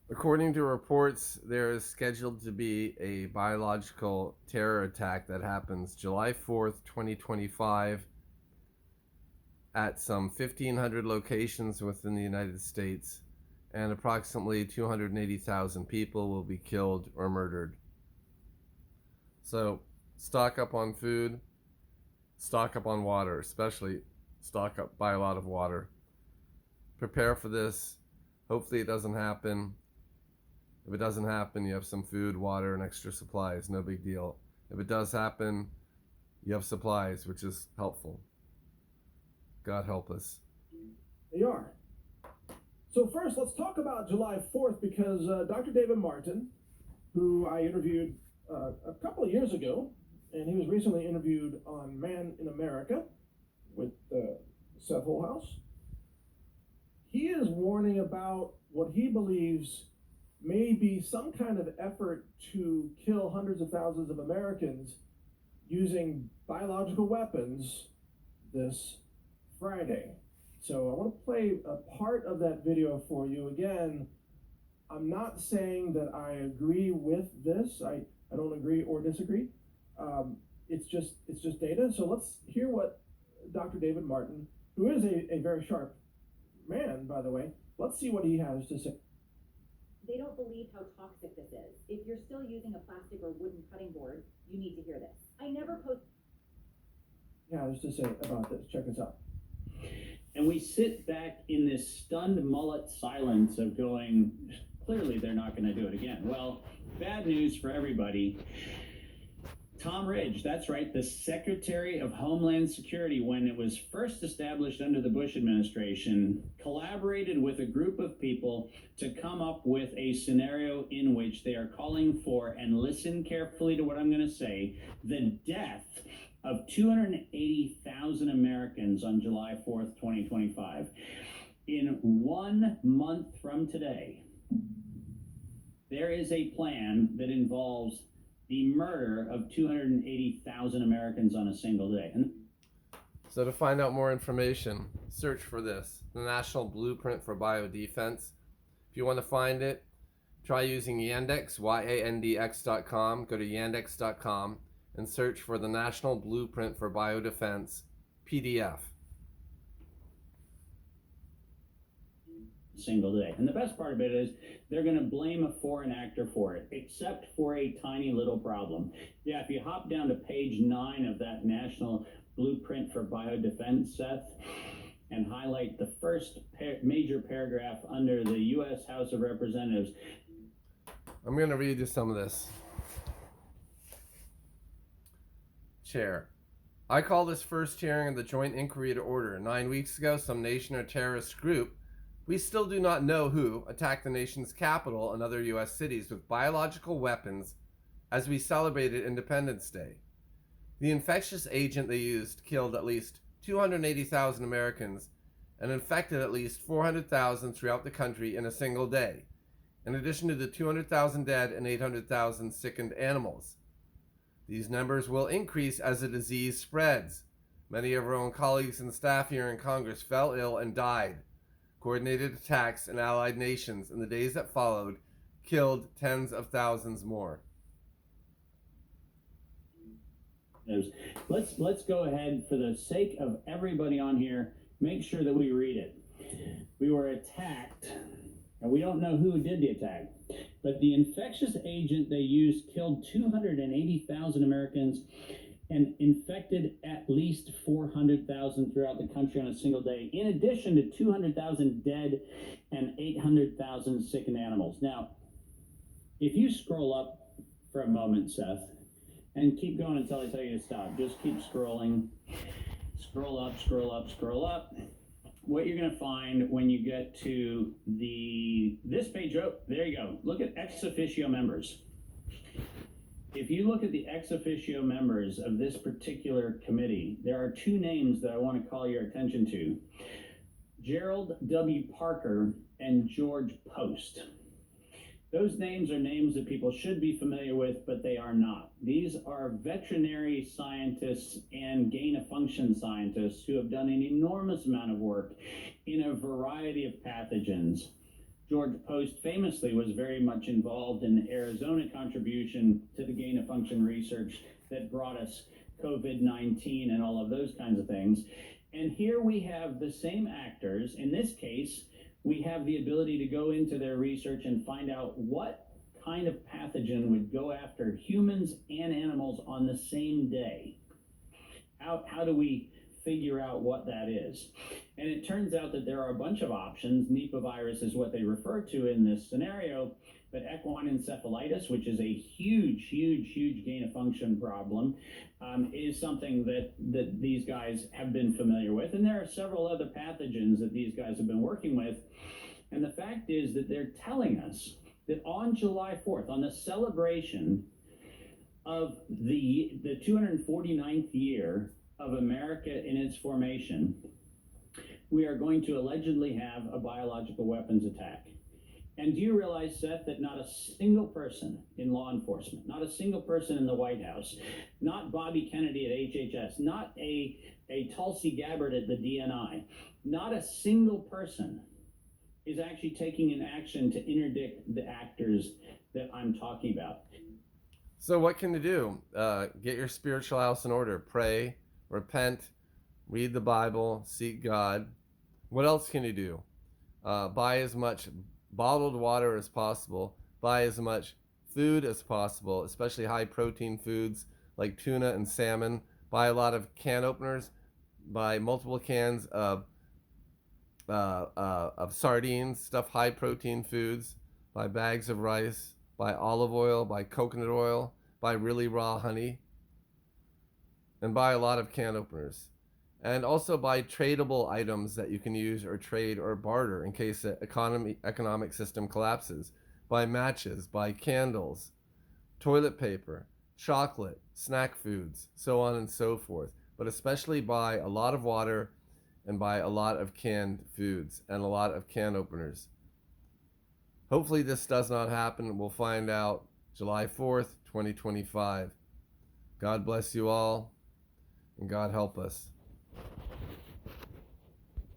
According to reports, there is scheduled to be a biological terror attack that happens July 4th, 2025, at some 1,500 locations within the United States, and approximately 280,000 people will be killed or murdered. So, stock up on food, stock up on water, especially stock up, buy a lot of water. Prepare for this. Hopefully, it doesn't happen. If it doesn't happen, you have some food, water, and extra supplies. No big deal. If it does happen, you have supplies, which is helpful. God help us. They are. So first, let's talk about July 4th because Dr. David Martin, who I interviewed a couple of years ago, and he was recently interviewed on Man in America with Seth Holhouse. He is warning about what he believes may be some kind of effort to kill hundreds of thousands of Americans using biological weapons this Friday. So I want to play a part of that video for you. Again, I'm not saying that I agree with this. I don't agree or disagree. It's just data. So let's hear what Dr. David Martin, who is a very sharp man, by the way, let's see what he has to say. They don't believe how toxic this is. If you're still using a plastic or wooden cutting board, you need to hear this. I never post. Yeah, there's to say about this. Check this out. And we sit back in this stunned mullet silence of going, clearly they're not going to do it again. Well, bad news for everybody. Tom Ridge, that's right, the Secretary of Homeland Security, when it was first established under the Bush administration, collaborated with a group of people to come up with a scenario in which they are calling for, and listen carefully to what I'm going to say, the death of 280,000 Americans on July 4th, 2025. In 1 month from today, there is a plan that involves the murder of 280,000 Americans on a single day. So to find out more information, search for this, the National Blueprint for Biodefense. If you want to find it, try using Yandex, YANDX.com. Go to yandex.com and search for the National Blueprint for Biodefense PDF. Single day. And the best part of it is they're going to blame a foreign actor for it, except for a tiny little problem. Yeah, if you hop down to page 9 of that National Blueprint for Biodefense, Seth, and highlight the first major paragraph under the U.S. House of Representatives. I'm going to read you some of this. Chair, I call this first hearing of the Joint Inquiry to order. 9 weeks ago, some nation or terrorist group, we still do not know who, attacked the nation's capital and other U.S. cities with biological weapons as we celebrated Independence Day. The infectious agent they used killed at least 280,000 Americans and infected at least 400,000 throughout the country in a single day, in addition to the 200,000 dead and 800,000 sickened animals. These numbers will increase as the disease spreads. Many of our own colleagues and staff here in Congress fell ill and died. Coordinated attacks in allied nations in the days that followed killed tens of thousands more. Let's go ahead, for the sake of everybody on here, make sure that we read it. We were attacked, and we don't know who did the attack, but the infectious agent they used killed 280,000 Americans and infected at least 400,000 throughout the country on a single day, in addition to 200,000 dead and 800,000 sickened animals. Now, if you scroll up for a moment, Seth, and keep going until I tell you to stop. Just keep scrolling. Scroll up, scroll up, scroll up. What you're going to find when you get to this page, oh, there you go. Look at ex officio members. If you look at the ex officio members of this particular committee, there are 2 names that I want to call your attention to. Gerald W. Parker and George Post. Those names are names that people should be familiar with, but they are not. These are veterinary scientists and gain-of-function scientists who have done an enormous amount of work in a variety of pathogens. George Post famously was very much involved in the Arizona contribution to the gain of function research that brought us COVID-19 and all of those kinds of things. And here we have the same actors. In this case, we have the ability to go into their research and find out what kind of pathogen would go after humans and animals on the same day. How do we figure out what that is? And it turns out that there are a bunch of options. Nipah virus is what they refer to in this scenario, but equine encephalitis, which is a huge gain of function problem, is something that these guys have been familiar with. And there are several other pathogens that these guys have been working with. And the fact is that they're telling us that on July 4th, on the celebration of the 249th year of America in its formation, we are going to allegedly have a biological weapons attack. And do you realize, Seth, that not a single person in law enforcement, not a single person in the White House, not Bobby Kennedy at HHS, not a Tulsi Gabbard at the DNI, not a single person is actually taking an action to interdict the actors that I'm talking about. So what can you do? Get your spiritual house in order. Pray, repent, read the Bible, seek God. What else can you do? Buy as much bottled water as possible. Buy as much food as possible, especially high protein foods like tuna and salmon. Buy a lot of can openers. Buy multiple cans of sardines, stuff high protein foods. Buy bags of rice. Buy olive oil. Buy coconut oil. Buy really raw honey. And buy a lot of can openers. And also buy tradable items that you can use or trade or barter in case the economic system collapses. Buy matches, buy candles, toilet paper, chocolate, snack foods, so on and so forth. But especially buy a lot of water and buy a lot of canned foods and a lot of can openers. Hopefully this does not happen. We'll find out July 4th, 2025. God bless you all, and God help us.